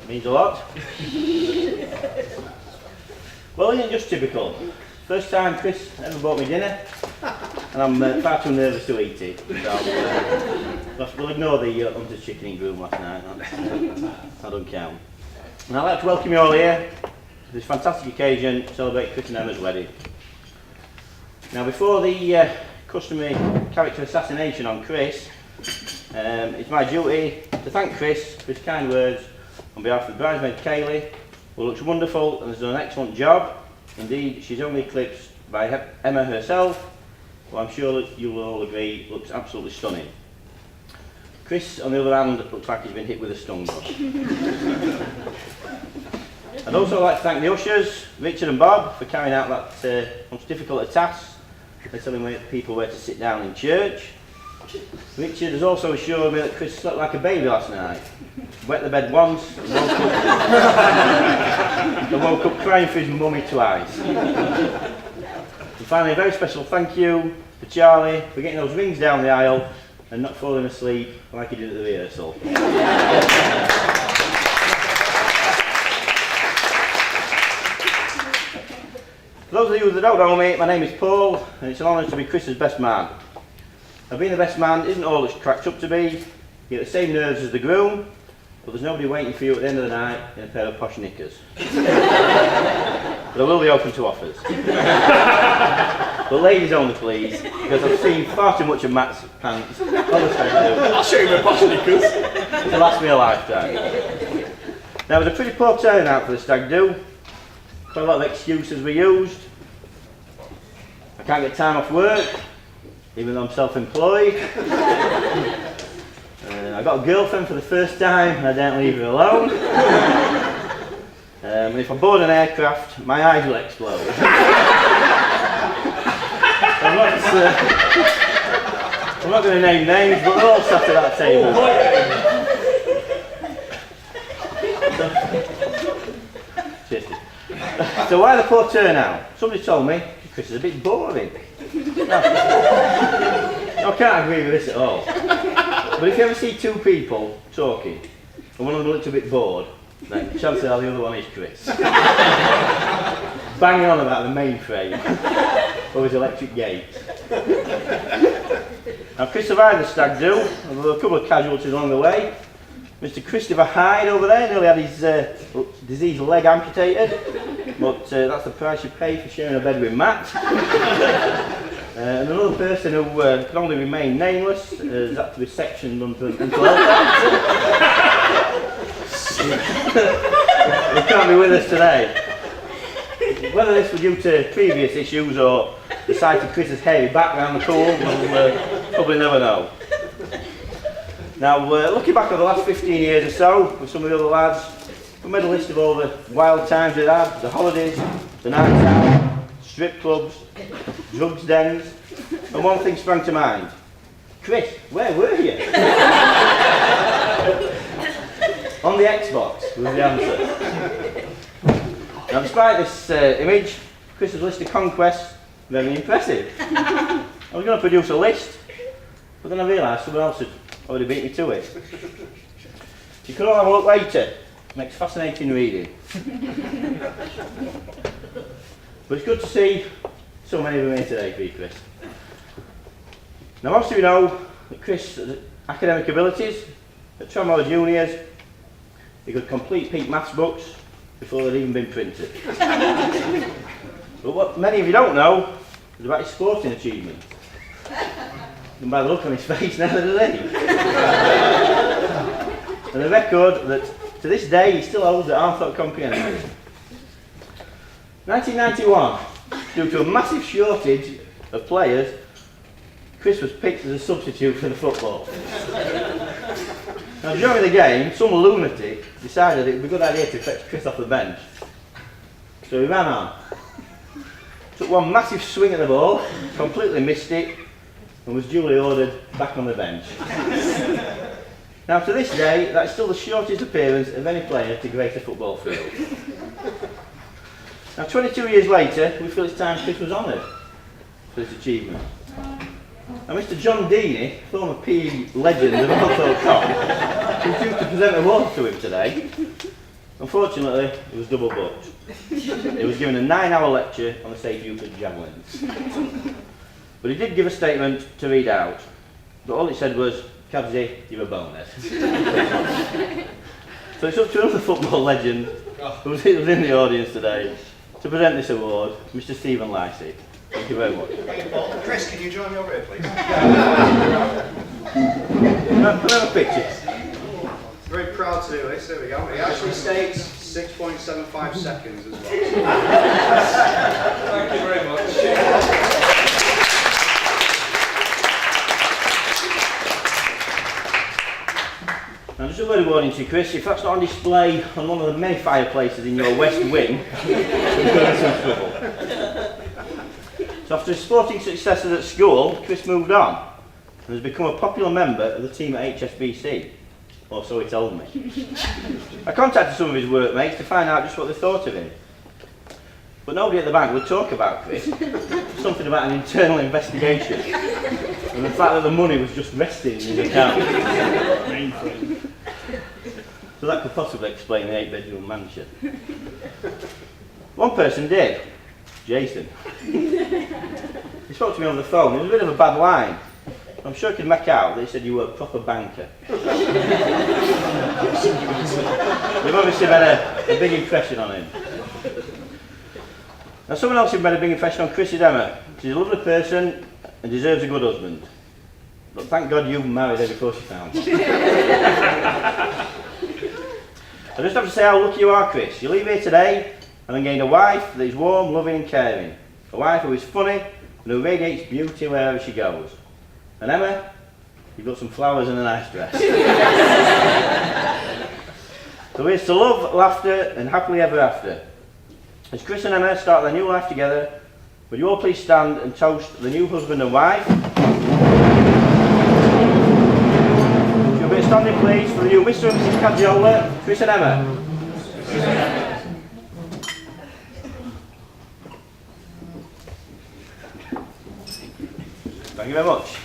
Means a lot. Well, it isn't just typical. First time Chris ever bought me dinner, and I'm far too nervous to eat it. So we'll ignore the Hunter's chicken in room last night. That don't count. And I'd like to welcome you all here to this fantastic occasion to celebrate Chris and Emma's wedding. Now, before the customary character assassination on Chris, it's my duty to thank Chris for his kind words on behalf of the bridesmaid Kaylee, who looks wonderful and has done an excellent job. Indeed, she's only eclipsed by Emma herself, who I'm sure that you will all agree looks absolutely stunning. Chris, on the other hand, looks like he's been hit with a stun gun. I'd also like to thank the ushers, Richard and Bob, for carrying out that much difficult a task. They're telling people where to sit down in church. Richard has also assured me that Chris slept like a baby last night. Wet the bed once, and woke up crying for his mummy twice. And finally, a very special thank you to Charlie for getting those rings down the aisle and not falling asleep like he did at the rehearsal. For those of you that don't know me, my name is Paul, and it's an honour to be Chris's best man. Now, being the best man isn't all it's cracked up to be. You get the same nerves as the groom, but there's nobody waiting for you at the end of the night in a pair of posh knickers. But I will be open to offers. But ladies only, please, because I've seen far too much of Matt's pants. Honestly, I do. I'll show you my posh knickers. It'll last me a lifetime. Now, it was a pretty poor turnout for the stag do. Quite a lot of excuses were used. I can't get time off work, even though I'm self-employed. I got a girlfriend for the first time and I don't leave her alone. And if I board an aircraft, my eyes will explode. I'm not going to name names, but they're all sat at that table. Cheers. So why the poor turnout? Somebody told me Chris is a bit boring. I can't agree with this at all. But if you ever see two people talking and one of them a little bit bored, then chances are the other one is Chris. Banging on about the mainframe or his electric gate. Now, Chris survived the stag do, and there were a couple of casualties along the way. Mr. Christopher Hyde over there nearly had his diseased leg amputated, but that's the price you pay for sharing a bed with Matt. And another person who can only remain nameless has had to be sectioned under mental health act. He can't be with us today. Whether this was due to previous issues or the sight of Chris's hairy back round the pool, we'll probably never know. Now, looking back over the last 15 years or so with some of the other lads, we made a list of all the wild times we'd had, the holidays, the nights out, strip clubs, drugs dens, and one thing sprang to mind. Chris, where were you? On the Xbox was the answer. Now, despite this image, Chris's list of conquests, very impressive. I was going to produce a list, but then I realised someone else had already beat me to it. You can all have a look later. Makes fascinating reading. But it's good to see so many of them here today for you, Chris. Now, most of you know that Chris' academic abilities at Tramore Juniors, he could complete peak maths books before they'd even been printed. But what many of you don't know is about his sporting achievements. And by the look on his face, neither do they. And a record that to this day he still holds at Arthur Comprehensive. 1991, due to a massive shortage of players, Chris was picked as a substitute for the football. Now, during the game, some lunatic decided it would be a good idea to fetch Chris off the bench. So he ran on, took one massive swing at the ball, completely missed it, and was duly ordered back on the bench. Now, to this day, that is still the shortest appearance of any player to grace a football field. Now, 22 years later, we feel it's time Chris was honoured for this achievement. Now, Mr. John Deeney, former PE legend of Althorpe Cop, who's due to present awards to him today, Unfortunately, he was double booked. He was given a 9-hour lecture on the safe use of javelins. But he did give a statement to read out. But all it said was, Cabsy, you're a bonehead. So it's up to another football legend who's in the audience today to present this award, Mr. Stephen Lacey. Thank you very much. Chris, can you join me over here, please? Can I have a picture? Very proud to do this. There we go. It actually states 6.75 seconds as well. Thank you very much. Now just a word of warning to you, Chris, if that's not on display on one of the many fireplaces in your west wing, you're going to some trouble. So after his sporting successes at school, Chris moved on and has become a popular member of the team at HSBC, or so he told me. I contacted some of his workmates to find out just what they thought of him. But nobody at the bank would talk about Chris, something about an internal investigation, and the fact that the money was just resting in his account. So that could possibly explain the 8-bedroom mansion. One person did, Jason. He spoke to me on the phone. It was a bit of a bad line. I'm sure he could make out that he said you were a proper banker. You've obviously made a big impression on him. Now someone else who made a big impression on Chris is Emma. She's a lovely person and deserves a good husband. But thank God you married her before she found you. I just have to say how lucky you are, Chris. You leave here today and then gained a wife that is warm, loving and caring. A wife who is funny and who radiates beauty wherever she goes. And Emma, you've got some flowers and a nice dress. So here's to love, laughter and happily ever after. As Chris and Emma start their new life together, would you all please stand and toast the new husband and wife? You'll be standing please for the new Mr. and Mrs. Cagiola, Chris and Emma. Thank you very much.